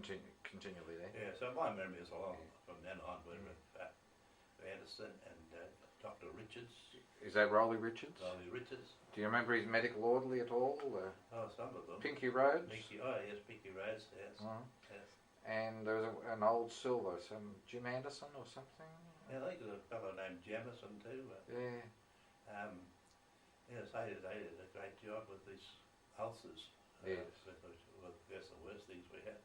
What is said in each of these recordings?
continually there. Yeah, so my memory is along from then on with Anderson and Dr. Richards. Is that Rolly Richards? Rolly Richards. Do you remember his medical orderly at all? Oh, some of them. Pinky Rhodes? Yes, Pinky Rhodes, yes. Yes. And there was an old silver, some Jim Anderson or something? Yeah, I think there's a fellow named Jamison too. Yeah. Yes, they did a great job with these ulcers. Yes. That's the worst things we had.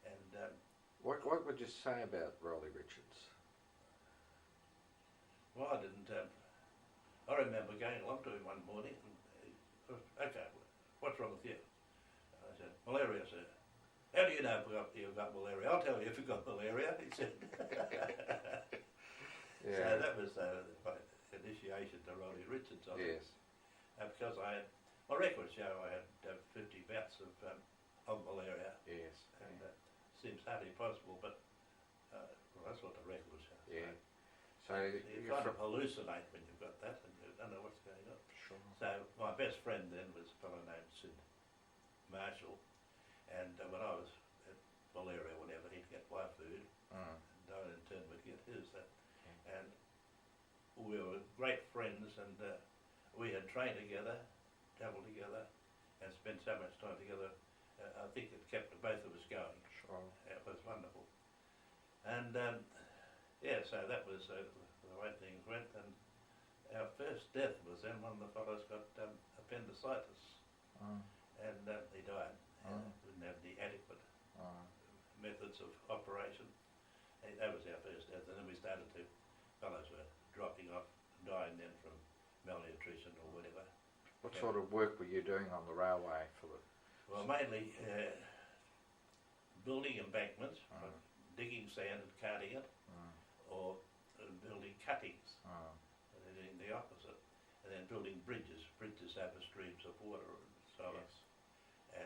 And what would you say about Rolly Richards? Well, I didn't. I remember going along to him one morning and he said, "Okay, what's wrong with you?" I said, "Malaria, sir." "How do you know you've got malaria?" "I'll tell you if you've got malaria," he said. Yeah. So that was my initiation to Rolly Richards. Yes. Because I had, my records show I had 50 bouts of malaria. Yes. And seems hardly possible, but well, that's what the records show. Yeah. So you kind of hallucinate when you've got that and you don't know what's going on. Sure. So my best friend then was a fellow named Sid Marshall, and when I was at malaria, whenever he'd get my food, and I in turn would get his. And we were great friends, and we had trained together, travelled together, and spent so much time together. I think it kept both of us going. Sure. It was wonderful. And yeah, so that was the way things went. And our first death was then one of the fellows got appendicitis, and he died. Didn't have the adequate methods of operation. And that was our first death, and then we started to, fellows were dropping off, dying then from malnutrition or whatever. What sort of work were you doing on the railway for the? Well, mainly building embankments, digging sand and carting it, or building cuttings, and then doing the opposite, and then building bridges over streams of water and so on. Yes.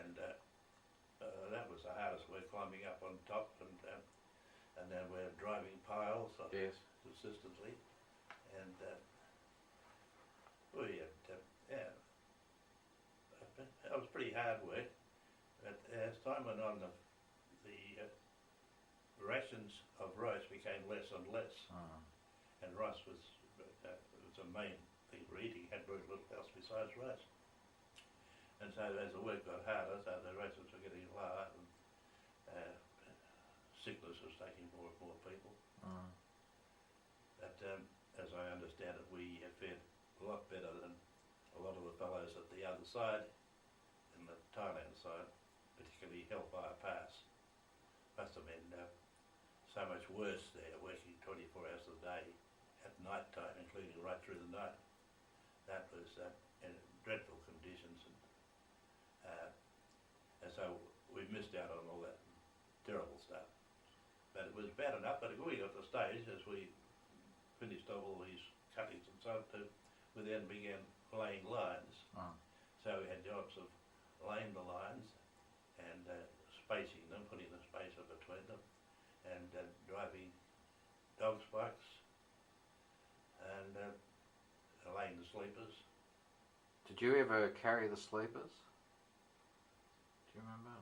And that was the hardest work, climbing up on top, and then we're driving piles Yes. consistently, and we had, yeah, it was pretty hard work. But as time went on, the rations of rice became less and less, and rice was a main thing for eating. Had very little else besides rice. And so as the work got harder, so the rations were getting lower, and sickness was taking more and more people. But as I understand it, we fared a lot better than a lot of the fellows at the other side, in the Thailand side, particularly Hellfire Pass. Must have been so much worse there, working 24 hours a day at night time, including right through the night. That was in dreadful conditions, and so we missed out on all that terrible stuff. But it was bad enough, but we got to the stage, as we finished off all these cuttings and so on, we then began laying lines. So we had jobs of laying the lines and spacing them, putting the spacer between them, and driving dog spikes and laying the sleepers. Did you ever carry the sleepers? Do you remember?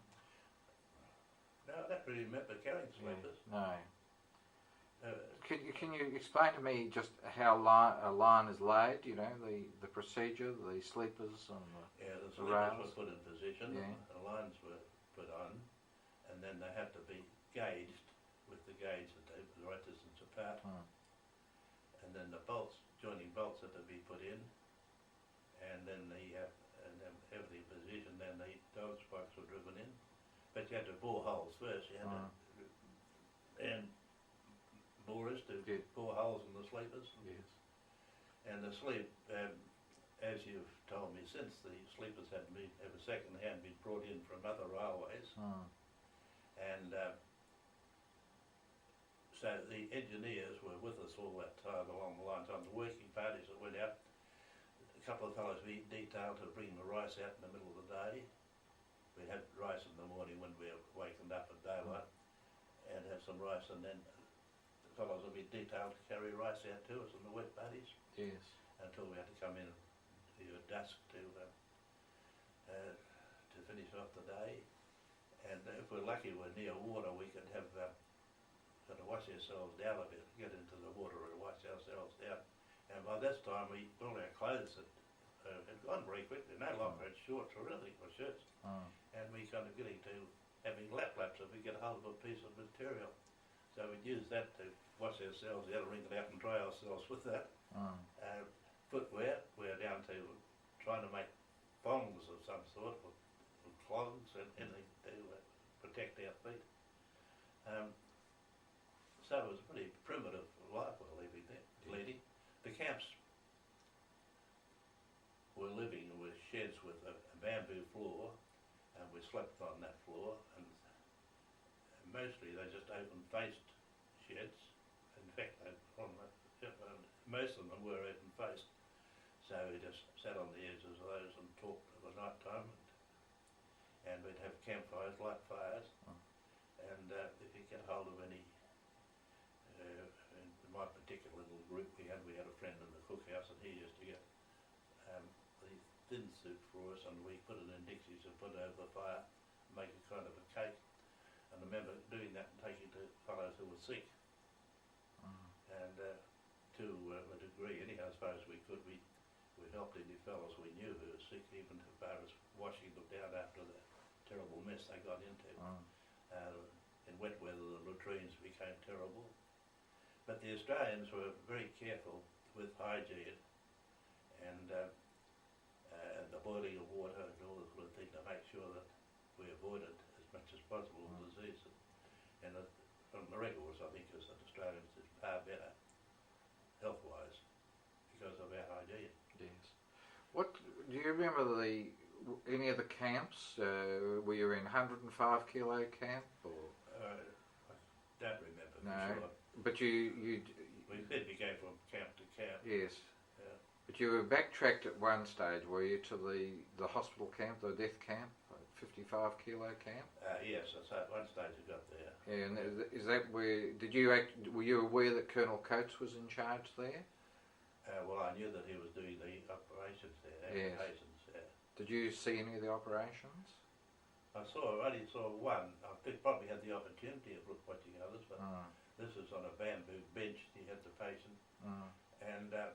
No, I don't really remember carrying sleepers. No. Can you explain to me just how a line is laid? You know, the procedure, the sleepers and the sleepers rails were put in position, the lines were put on, and then they had to be gauged with the gauge that they were the right distance apart. And then the joining bolts had to be put in, and then everything in position. Then the dog spikes were driven in, but you had to bore holes first. You had to, and borers to bore holes in the sleepers. Yes. And the sleep, as you've told me since, the sleepers had second hand been brought in from other railways, and so the engineers were with us all that time along the lines. On the working parties that went out, a couple of fellows we detailed to bring the rice out in the middle of the day. We'd have rice in the morning when we were wakened up at daylight, and have some rice, and then the fellows would be detailed to carry rice out to us in the wet parties. Yes. Until we had to come in at dusk to finish off the day. And if we're lucky we're near water, we could have got to wash ourselves down a bit, get into the water and wash ourselves down. And by this time, all our clothes had gone very quickly. No longer had shorts or anything, or shirts. And we kind of getting to having lap-laps if we get hold of a piece of material. So we'd use that to wash ourselves out, wring it out and dry ourselves with that. Footwear, we're down to trying to make thongs of some sort, or clogs and anything to protect our feet. So it was a pretty primitive life we were living there, leading. The camps were living with sheds with a bamboo floor, and we slept on that floor, and mostly they just open-faced sheds. In fact, most of them were open-faced, so we just sat on the edges of those and talked at the night time, and we'd have campfires, light fires, and if you get hold of any, in my particular little group we had a friend in the cookhouse, and he used to get these thin soup for us, and we put it in dixies and put it over the fire, make a kind of a cake. And I remember doing that and taking to fellows who were sick. And to a degree, anyhow, as far as we could, we helped any fellows we knew who were sick, even as far as washing them down after the terrible mess they got into. In wet weather, the latrines became terrible. But the Australians were very careful with hygiene and the boiling of water and all that sort of thing to make sure that we avoided as much as possible disease. And from the records, I think, is that Australians did far better health-wise because of our hygiene. Yes. What do you remember any of the camps? Were you in 105 kilo camp or? I don't remember. No, for sure. But you we said we go from camp to camp. Yes. Yeah. But you were backtracked at one stage, were you, to the hospital camp, the death camp, 55 kilo camp? Yes, that's at one stage we got there. Yeah, and is that where, were you aware that Colonel Coates was in charge there? Well, I knew that he was doing the operations there, Yes. amputations there. Did you see any of the operations? I only saw one. I probably had the opportunity of watching others, but this was on a bamboo bench. He had the patient, and a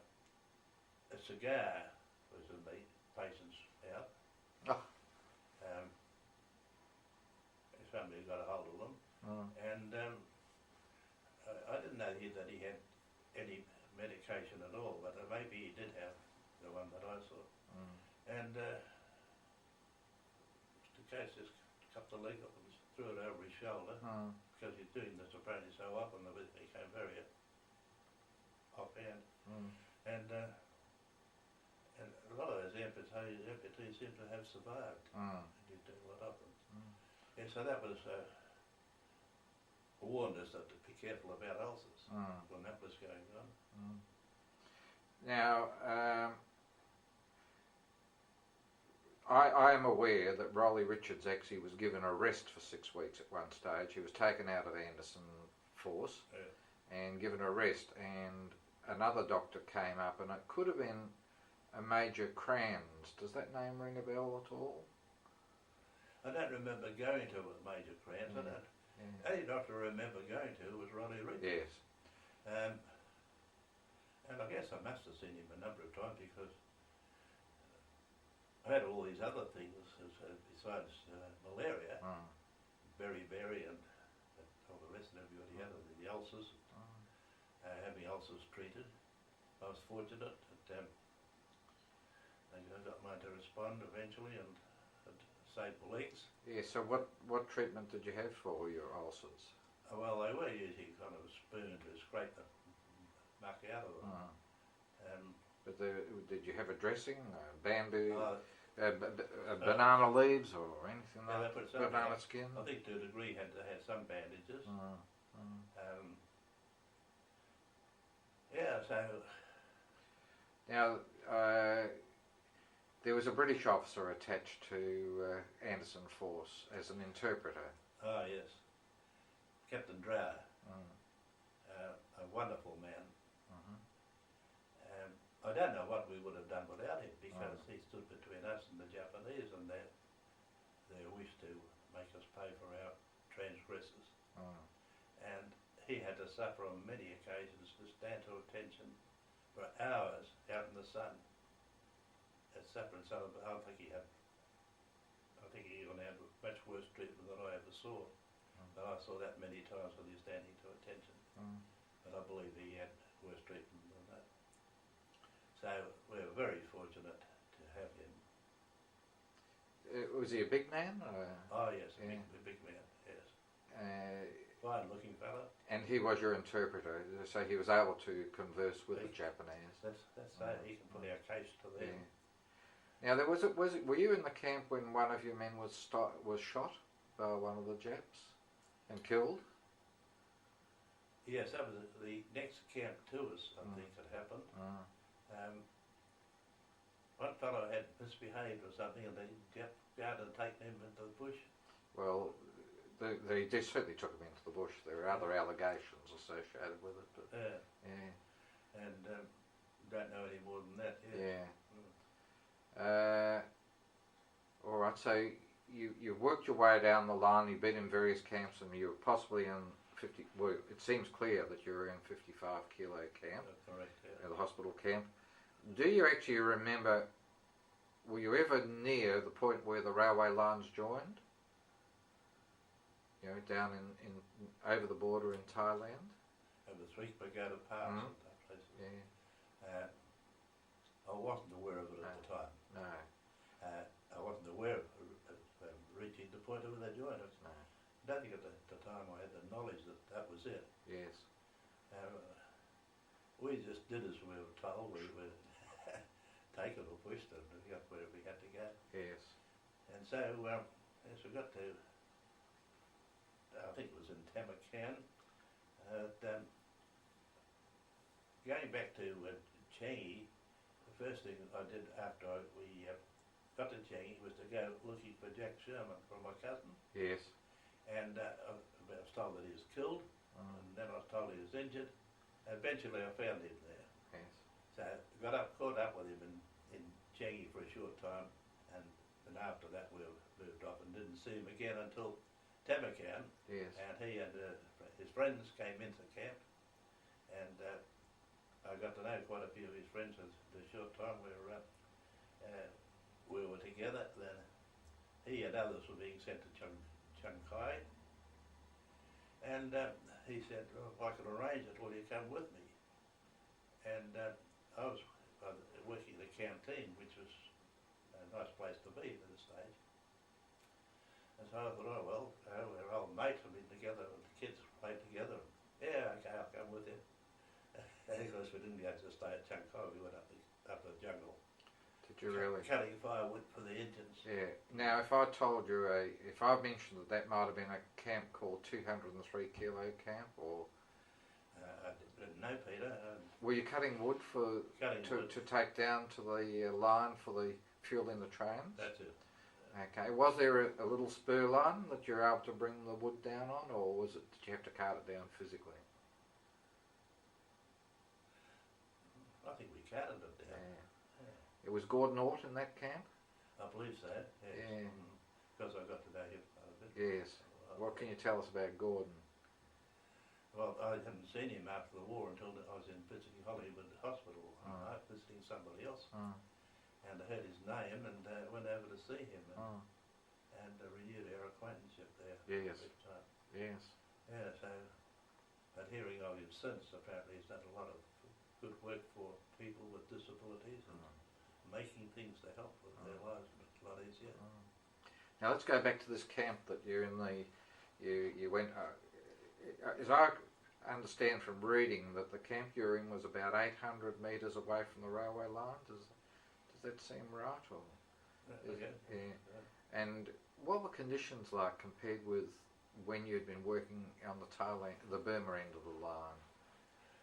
cigar was in the patient's mouth. Somebody got a hold of them, and I didn't know that he had any medication at all, but maybe he did have the one that I saw. And Mr. Coates just cut the leg off and threw it over his shoulder, because he's doing this apparently so often that it became very offhand. And a lot of those amputees seem to have survived. He did a lot of them. Yeah, so that was warned us that to be careful about ulcers when that was going on. Now, I am aware that Rolly Richards actually was given a rest for 6 weeks at one stage. He was taken out of Anderson Force and given a rest, and another doctor came up, and it could have been a Major Crans. Does that name ring a bell at all? I don't remember going to a Major Crans. I don't. The only doctor I remember going to was Rolly Richards. Yes. And I guess I must have seen him a number of times because I had all these other things besides malaria, beriberi and all the rest of everybody had the ulcers, having ulcers treated. I was fortunate that I got mine to respond eventually and saved the legs. Yeah, so what treatment did you have for your ulcers? Well, they were using kind of a spoon to scrape the muck out of them. But did you have a dressing, bamboo, banana leaves or anything like that? Banana skin? I think to a degree had some bandages. Yeah, so... Now, there was a British officer attached to Anderson Force as an interpreter. Oh, yes. Captain Drow. A wonderful man. I don't know what we would have done without him because he stood between us and the Japanese and their wish to make us pay for our suffer on many occasions to stand to attention for hours out in the sun. At supper and so I think he even had much worse treatment than I ever saw. But I saw that many times when he was standing to attention. But I believe he had worse treatment than that. So we were very fortunate to have him. Was he a big man? Oh yes, yeah. a big man, yes. Fine looking fella. And he was your interpreter, so he was able to converse with the Japanese. That's so he can put our case to them. Yeah. Now, were you in the camp when one of your men was shot by one of the Japs and killed? Yes, that was the next camp to us, I think it happened. One fellow had misbehaved or something, and the Jap guard had taken him into the bush. Well, they certainly took him into the bush. There were other allegations associated with it. But, and don't know any more than that. Yeah. All right, so you worked your way down the line, you've been in various camps, and you were possibly in 50, well, it seems clear that you were in 55 kilo camp, correct, the hospital camp. Do you actually remember, were you ever near the point where the railway lines joined? You know, down in over the border in Thailand? Over 3 Pagoda Pass and that place. Yeah. I wasn't aware of it at the time. No. I wasn't aware of reaching the point where they joined us. No. I don't think at the time I had the knowledge that was it. Yes. We just did as we were told. We were taken or pushed and we got where we had to go. Yes. And so, as we got to, I think it was in Tamakan, going back to Changi, the first thing I did after we got to Changi was to go looking for Jack Sherman from my cousin. Yes. And I was told that he was killed, and then I was told he was injured. Eventually I found him there. Yes. So I caught up with him in Changi for a short time, and after that we moved off and didn't see him again until Tamakan. Yes. And he and his friends came into camp, and I got to know quite a few of his friends in the short time we were together. Then he and others were being sent to Chiang Kai, and he said, "Oh, if I could arrange it, will you come with me?" And I was working at the canteen, which was a nice place to be at this stage. And so I thought, oh well, we're old mates, we've been together, and the kids played together. Yeah, okay, I'll come with you. And of course we didn't go to stay at Chiang Kai, we went up the jungle. Did you really? Cutting firewood for the engines. Yeah. Now, if I told you, if I mentioned that might have been a camp called 203 Kilo Camp, or I didn't know, Peter. Were you cutting wood to take down to the line for the fuel in the trains? That's it. Okay. Was there a little spur line that you were able to bring the wood down on, or did you have to cart it down physically? I think we carted it down. Yeah. It was Gordon Ort in that camp? I believe so, yes. Yeah. Because I got to know him a bit. Yes. What can you tell us about Gordon? Well, I hadn't seen him after the war until I was visiting Hollywood Hospital, visiting somebody else. And I heard his name and went over to see him and renewed our acquaintanceship there. Yes. Yes. Yeah, so, but hearing of him since, apparently he's done a lot of good work for people with disabilities and making things to help with their lives a lot easier. Now let's go back to this camp that you're in you went, as I understand from reading, that the camp you're in was about 800 metres away from the railway line. Does that seem right? Or Okay. Yeah. And what were conditions like compared with when you'd been working on the Burma end of the line?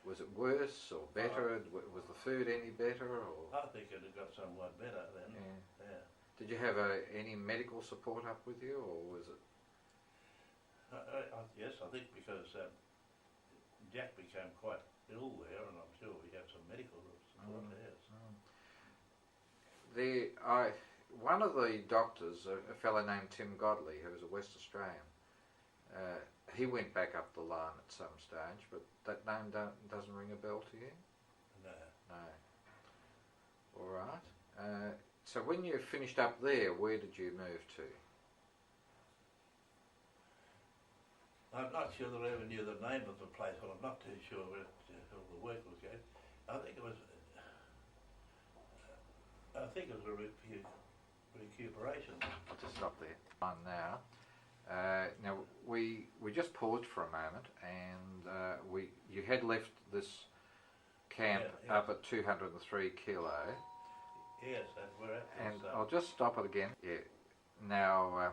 Was it worse or better? Was the food any better? Or? I think it had got somewhat better then. Yeah. Did you have any medical support up with you, or was it? Yes, I think because Jack became quite ill there, and I'm sure we had some medical support there. One of the doctors, a fellow named Tim Godley, who was a West Australian, he went back up the line at some stage, but that name doesn't ring a bell to you? No. No. All right. So when you finished up there, where did you move to? I'm not sure that I ever knew the name of the place, well, I'm not too sure where all the work was going. I think it was a recuperation. I'll just stop there. On now. Now we just paused for a moment, and you had left this camp up at 203 kilo. Yes, and we're at this. And I'll just stop it again. Yeah. Now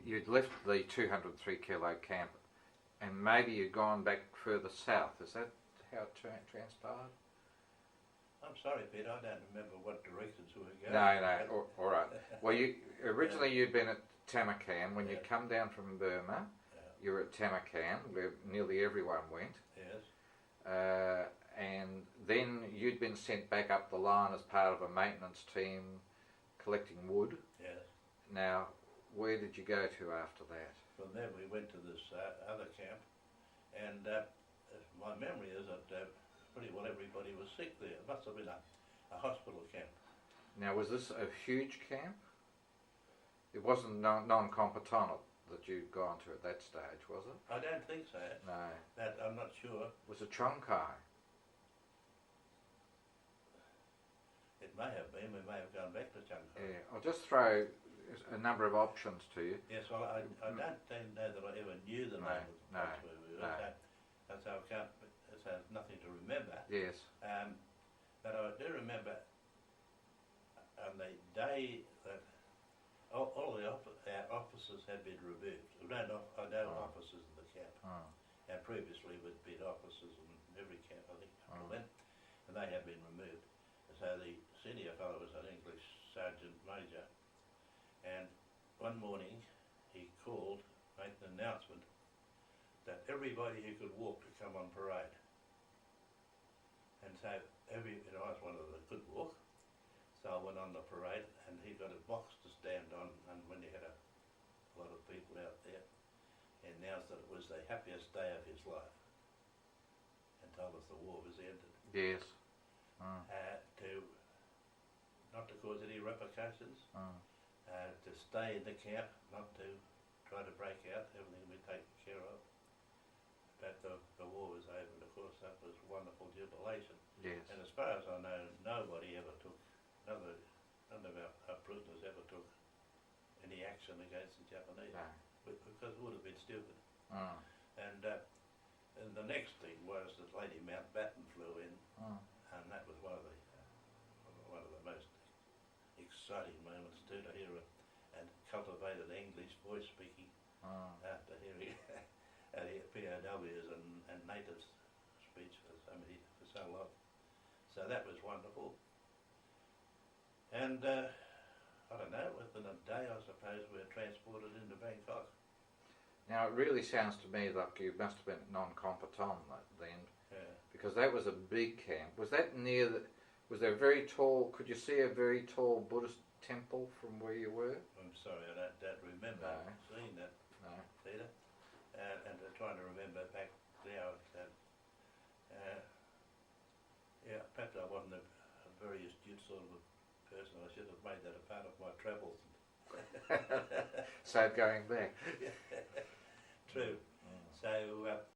you'd left the 203 kilo camp, and maybe you'd gone back further south. Is that how it transpired? I'm sorry, Peter, I don't remember what directions we were going. No, all right. Well, originally you'd been at Tamarkan. When you'd come down from Burma, you were at Tamarkan, where nearly everyone went. Yes. And then you'd been sent back up the line as part of a maintenance team collecting wood. Yes. Now, where did you go to after that? From there we went to this other camp, and my memory is that pretty well everybody was sick there. It must have been a hospital camp. Now, was this a huge camp? It wasn't non-combatant that you'd gone to at that stage, was it? I don't think so. No. That I'm not sure. Was it Chongkai? It may have been. We may have gone back to Chongkai. Yeah, I'll just throw a number of options to you. Yes, well, I don't know that I ever knew the name of the place where we were. So I can't. So I have nothing to remember. Yes. But I do remember on the day that all our officers had been removed. There were no officers in the camp. And previously we'd been officers in every camp, I think, until then, and they had been removed. So the senior fellow was an English sergeant major, and one morning he called, made an announcement that everybody who could walk to come on parade. And so I was one of the could walk, so I went on the parade, and he got a box to stand on, and when he had a lot of people out there, he announced that it was the happiest day of his life, and told us the war was ended. Yes. Not to cause any repercussions, to stay in the camp, not to try to break out, everything would be taken care of. But the war was over, and of course that was wonderful jubilation. Yes. And as far as I know, nobody ever took, none of our prisoners ever took any action against the Japanese, because it would have been stupid. And the next thing was that Lady Mountbatten flew in, and that was one of the most exciting moments too, to hear a cultivated English voice speaking after hearing POWs and natives speech for so long. So that was wonderful. And I don't know, within a day I suppose we were transported into Bangkok. Now it really sounds to me like you must have been non-combatant then, because that was a big camp. Was that near was there a very tall, could you see a very tall Buddhist temple from where you were? I'm sorry, I don't remember seeing that, Peter. And trying to remember back now, perhaps I wasn't a very astute sort of a person. I should have made that a part of my travels. So going back. True. So